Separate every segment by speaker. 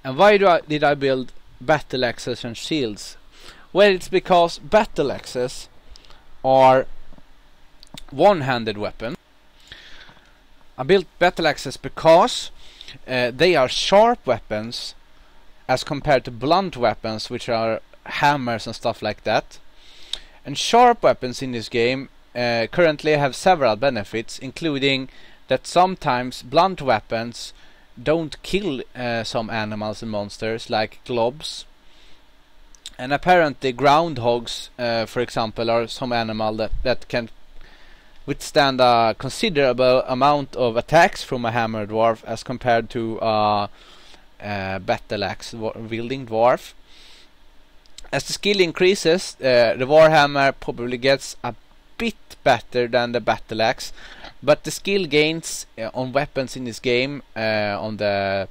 Speaker 1: And why did I build battle axes and shields? Well, it's because battle axes are one-handed weapons. I built battle axes because they are sharp weapons as compared to blunt weapons, which are hammers and stuff like that. And sharp weapons in this game currently have several benefits, including that sometimes blunt weapons don't kill some animals and monsters, like globs. And apparently groundhogs, for example, are some animal that can withstand a considerable amount of attacks from a hammer dwarf as compared to a battle axe wielding dwarf. As the skill increases, the warhammer probably gets a bit better than the battle axe, but the skill gains on weapons in this game on the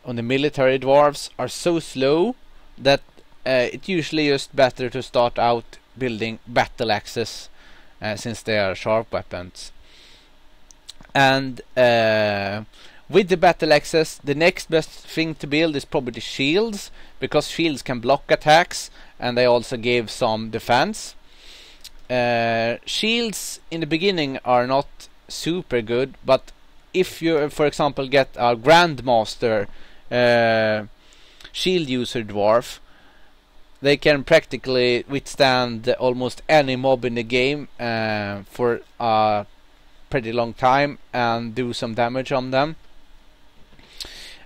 Speaker 1: military dwarves are so slow that it's usually just better to start out building battle axes since they are sharp weapons. And with the battle axes, the next best thing to build is probably shields, because shields can block attacks and they also give some defense. Shields in the beginning are not super good, but if you, for example, get a grandmaster shield user dwarf, they can practically withstand almost any mob in the game for a pretty long time and do some damage on them.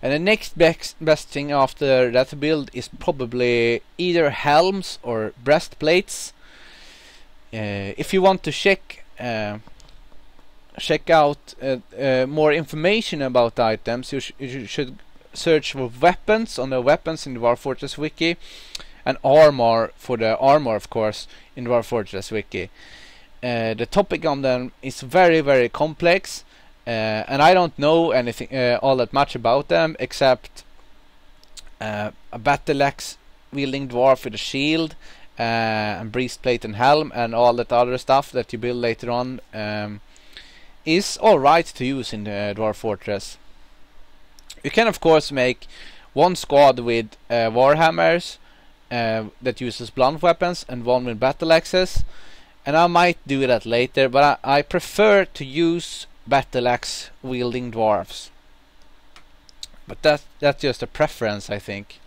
Speaker 1: And the next best thing after that build is probably either helms or breastplates. If you want to check out more information about items, you should search for weapons on the weapons in the Dwarf Fortress wiki, and armor for the armor, of course, in Dwarf Fortress wiki. The topic on them is very, very complex, and I don't know anything all that much about them, except a battle axe wielding dwarf with a shield and breastplate and helm and all that other stuff that you build later on is alright to use in the Dwarf Fortress. You can of course make one squad with warhammers that uses blunt weapons and one with battle axes, and I might do that later, but I prefer to use battle axe wielding dwarves. But that's just a preference, I think.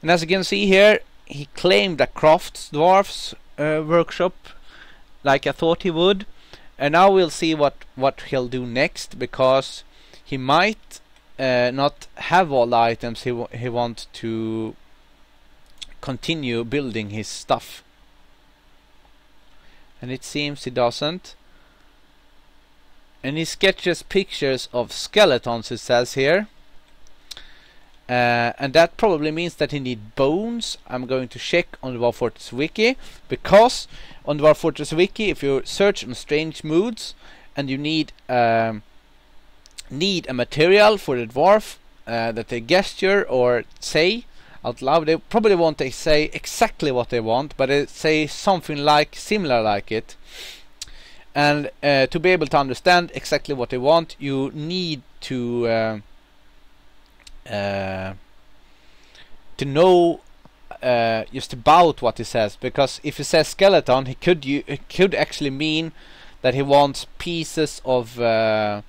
Speaker 1: And as you can see here, he claimed a crafts dwarfs workshop like I thought he would, and now we'll see what he'll do next, because he might not have all the items he wants to continue building his stuff, and it seems he doesn't. And he sketches pictures of skeletons, it says here, and that probably means that he needs bones. I'm going to check on the Dwarf Fortress wiki, because on the Dwarf Fortress wiki, if you search on strange moods and you need a material for the dwarf that they gesture or say out loud, they probably won't say exactly what they want, but they say something like similar like it. And to be able to understand exactly what they want, you need to know just about what he says, because if he says skeleton, he could actually mean that he wants pieces of a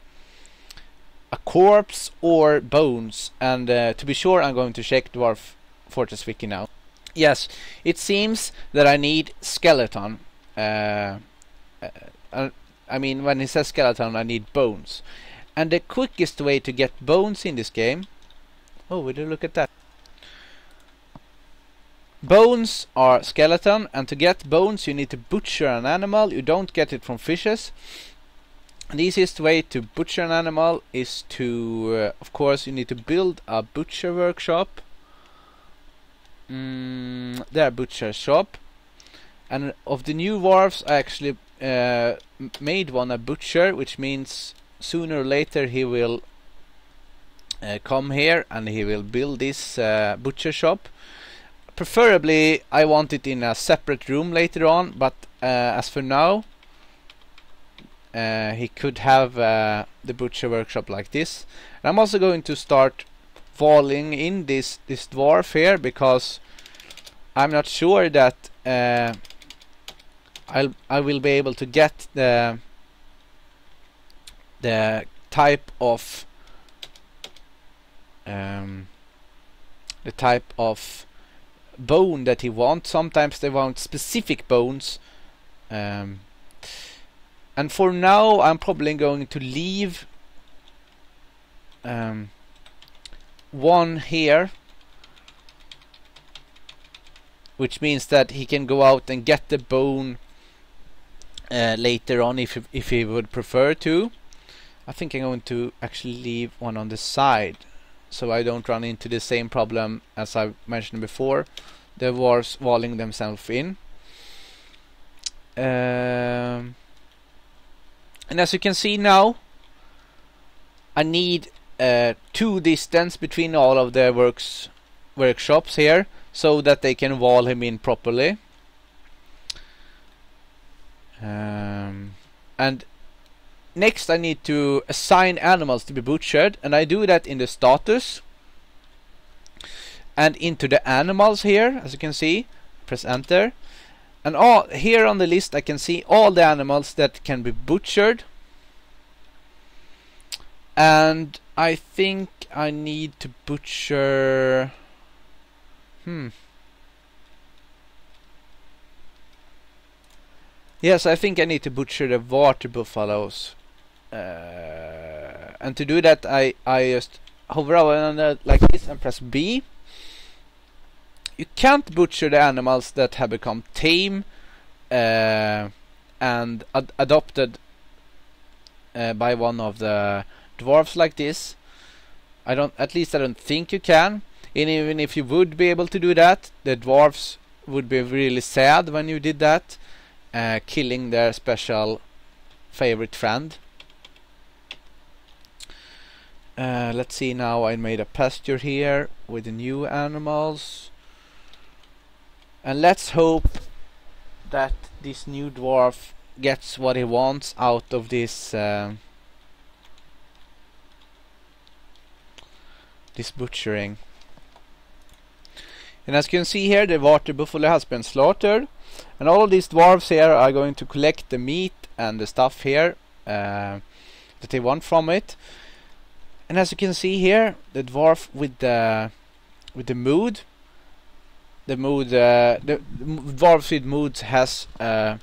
Speaker 1: corpse or bones. And to be sure, I'm going to check Dwarf Fortress wiki now. Yes, it seems that I need skeleton. I mean, when he says skeleton, I need bones. And the quickest way to get bones in this game... Oh, will you look at that? Bones are skeleton, and to get bones you need to butcher an animal. You don't get it from fishes. The easiest way to butcher an animal is to... of course, you need to build a butcher workshop. There, butcher shop. And of the new dwarves, I actually made one a butcher, which means sooner or later he will come here and he will build this butcher shop. Preferably I want it in a separate room later on, but as for now he could have the butcher workshop like this. And I'm also going to start walling in this dwarf here, because I'm not sure that I will be able to get the type of bone that he wants. Sometimes they want specific bones, and for now I'm probably going to leave one here, which means that he can go out and get the bone later on if he would prefer to. I think I'm going to actually leave one on the side, so I don't run into the same problem as I mentioned before, the dwarves walling themselves in. And as you can see now, I need 2 distance between all of the workshops here, so that they can wall him in properly. And next I need to assign animals to be butchered, and I do that in the status and into the animals here. As you can see, press enter, and here on the list I can see all the animals that can be butchered. And I think I need to butcher yes, I think I need to butcher the water buffaloes. And to do that I just hover over it like this and press B. You can't butcher the animals that have become tame and adopted by one of the dwarfs like this. At least I don't think you can. And even if you would be able to do that, the dwarfs would be really sad when you did that, killing their special favorite friend. Let's see, now I made a pasture here with the new animals, and let's hope that this new dwarf gets what he wants out of this this butchering. And as you can see here, the water buffalo has been slaughtered, and all of these dwarves here are going to collect the meat and the stuff here that they want from it. And as you can see here, the dwarf with the mood, the dwarf with moods has a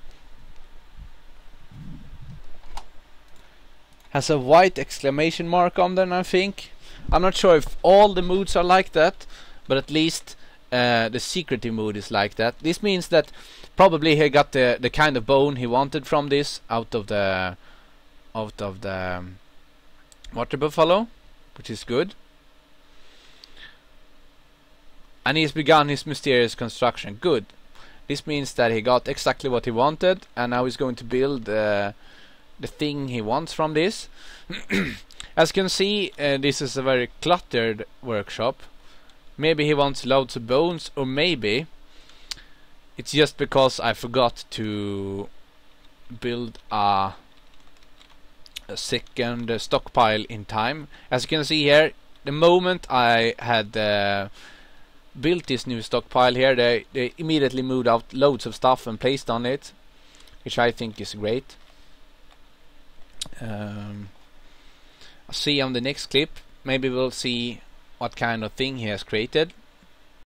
Speaker 1: white exclamation mark on them, I think. I'm not sure if all the moods are like that, but at least the secretive mood is like that. This means that probably he got the kind of bone he wanted from this out of the water buffalo, which is good. And he's begun his mysterious construction. Good. This means that he got exactly what he wanted, and now he's going to build the thing he wants from this. As you can see, this is a very cluttered workshop. Maybe he wants loads of bones, or maybe it's just because I forgot to build a second stockpile in time. As you can see here, the moment I had built this new stockpile here, they immediately moved out loads of stuff and placed on it, which I think is great. I'll see on the next clip. Maybe we'll see what kind of thing he has created.